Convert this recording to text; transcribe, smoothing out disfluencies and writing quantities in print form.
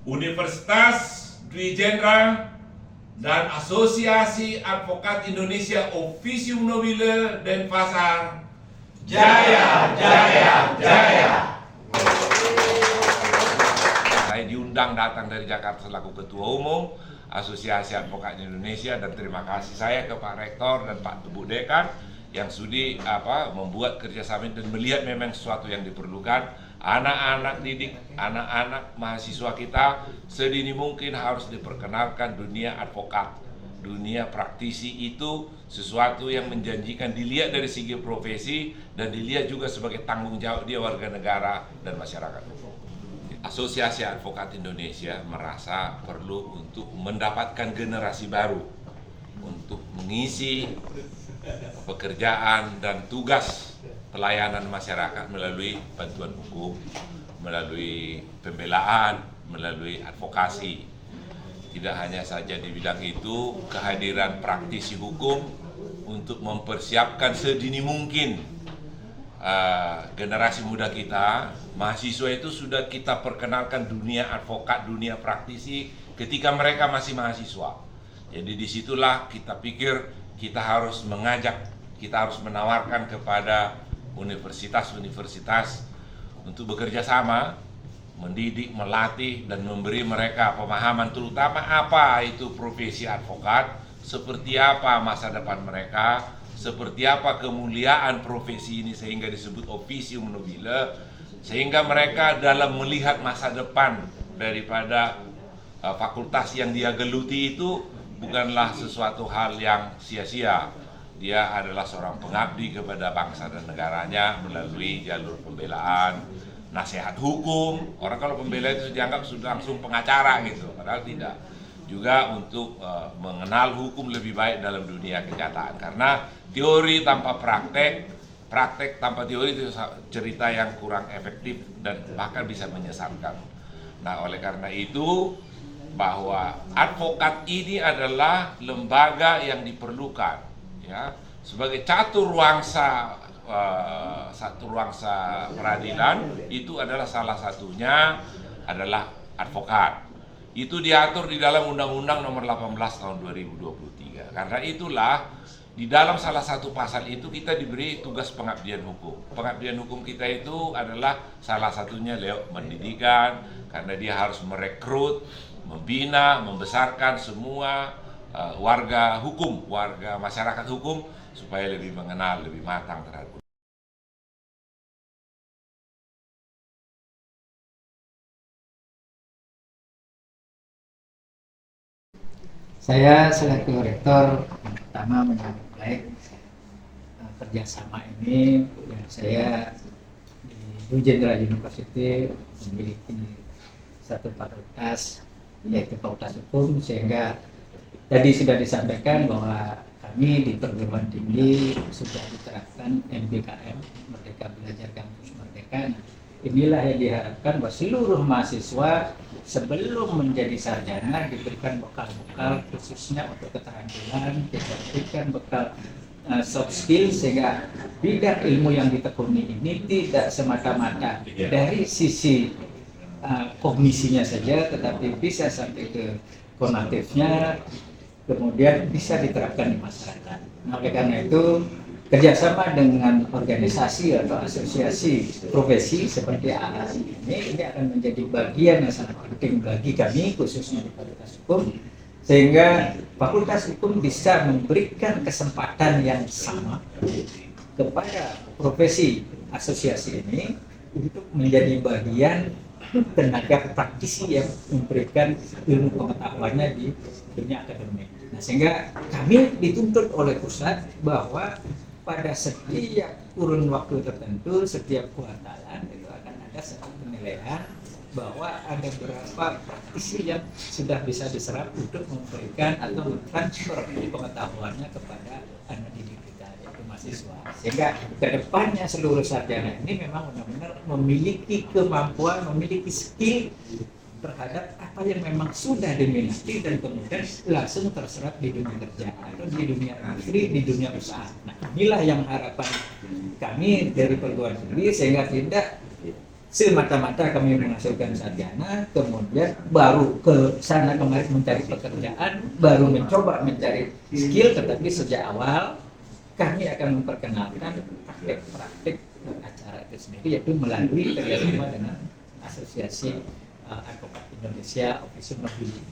Universitas Dwi Jenderal dan Asosiasi Advokat Indonesia Officium Nobile Denpasar. Jaya, jaya, jaya. Saya diundang datang dari Jakarta selaku Ketua Umum Asosiasi Advokat Indonesia, dan terima kasih saya ke Pak Rektor dan Pak Tebu Dekan yang sudi membuat kerjasama dan melihat memang sesuatu yang diperlukan. Anak-anak didik, anak-anak mahasiswa kita sedini mungkin harus diperkenalkan dunia advokat, dunia praktisi itu sesuatu yang menjanjikan, dilihat dari segi profesi dan dilihat juga sebagai tanggung jawab dia warga negara dan masyarakat hukum. Asosiasi Advokat Indonesia merasa perlu untuk mendapatkan generasi baru untuk mengisi pekerjaan dan tugas pelayanan masyarakat melalui bantuan hukum, melalui pembelaan, melalui advokasi. Tidak hanya saja di bidang itu, kehadiran praktisi hukum untuk mempersiapkan sedini mungkin generasi muda kita, mahasiswa itu sudah kita perkenalkan dunia advokat, dunia praktisi ketika mereka masih mahasiswa. Jadi disitulah kita pikir kita harus mengajak, kita harus menawarkan kepada universitas-universitas untuk bekerja sama, mendidik, melatih, dan memberi mereka pemahaman terutama apa itu profesi advokat, seperti apa masa depan mereka, seperti apa kemuliaan profesi ini sehingga disebut officium nobile, sehingga mereka dalam melihat masa depan daripada fakultas yang dia geluti itu bukanlah sesuatu hal yang sia-sia. Dia adalah seorang pengabdi kepada bangsa dan negaranya melalui jalur pembelaan, nasihat hukum. Orang kalau pembela itu dianggap sudah langsung pengacara gitu, padahal tidak. Juga untuk mengenal hukum lebih baik dalam dunia kenyataan. Karena teori tanpa praktek, praktek tanpa teori itu cerita yang kurang efektif dan bahkan bisa menyesatkan. Nah, oleh karena itu bahwa advokat ini adalah lembaga yang diperlukan, ya, sebagai satu ruangsa peradilan. Itu adalah salah satunya adalah advokat. Itu diatur di dalam Undang-Undang Nomor 18 Tahun 2023. Karena itulah di dalam salah satu pasal itu kita diberi tugas pengabdian hukum. Pengabdian hukum kita itu adalah salah satunya lewat pendidikan, karena dia harus merekrut, membina, membesarkan semua warga hukum, warga masyarakat hukum supaya lebih mengenal, lebih matang terhadap hukum. Saya selaku rektor yang pertama menyambut baik kerjasama ini. Dan saya di Dwi Jenderal University memiliki satu fakultas, yaitu Fakultas Hukum, sehingga tadi sudah disampaikan bahwa kami di perguruan tinggi sudah diterapkan MBKM, Merdeka Belajar Kampus Merdeka. Inilah yang diharapkan bahwa seluruh mahasiswa sebelum menjadi sarjana diberikan bekal-bekal khususnya untuk keterampilan, diberikan bekal soft skill, sehingga bidang ilmu yang ditekuni ini tidak semata-mata dari sisi kognisinya saja, tetapi bisa sampai ke konatifnya, kemudian bisa diterapkan di masyarakat. Nah, oleh karena itu kerjasama dengan organisasi atau asosiasi profesi seperti AAS ini akan menjadi bagian yang sangat penting bagi kami, khususnya di Fakultas Hukum, sehingga Fakultas Hukum bisa memberikan kesempatan yang sama kepada profesi asosiasi ini untuk menjadi bagian tenaga praktisi yang memberikan ilmu pengetahuannya di dunia akademik. Nah, sehingga kami dituntut oleh pusat bahwa pada setiap kurun waktu tertentu, setiap kuartalan itu akan ada satu penilaian bahwa ada berapa praktisi yang sudah bisa diserap untuk memberikan atau mentransfer pengetahuannya kepada anak didik kita, yaitu mahasiswa. Sehingga kedepannya seluruh sarjana ini memang benar-benar memiliki kemampuan, memiliki skill terhadap apa yang memang sudah diminati dan kemudian langsung terserap di dunia kerja atau di dunia industri, di dunia usaha. Nah, inilah yang harapan kami dari perguruan tinggi, sehingga tidak semata-mata kami menghasilkan sarjana, kemudian baru ke sana kemarin mencari pekerjaan, baru mencoba mencari skill, tetapi sejak awal kami akan memperkenalkan praktik-praktik acara itu sendiri, yaitu melalui kerjasama dengan Asosiasi Advokat Indonesia Office Nobili.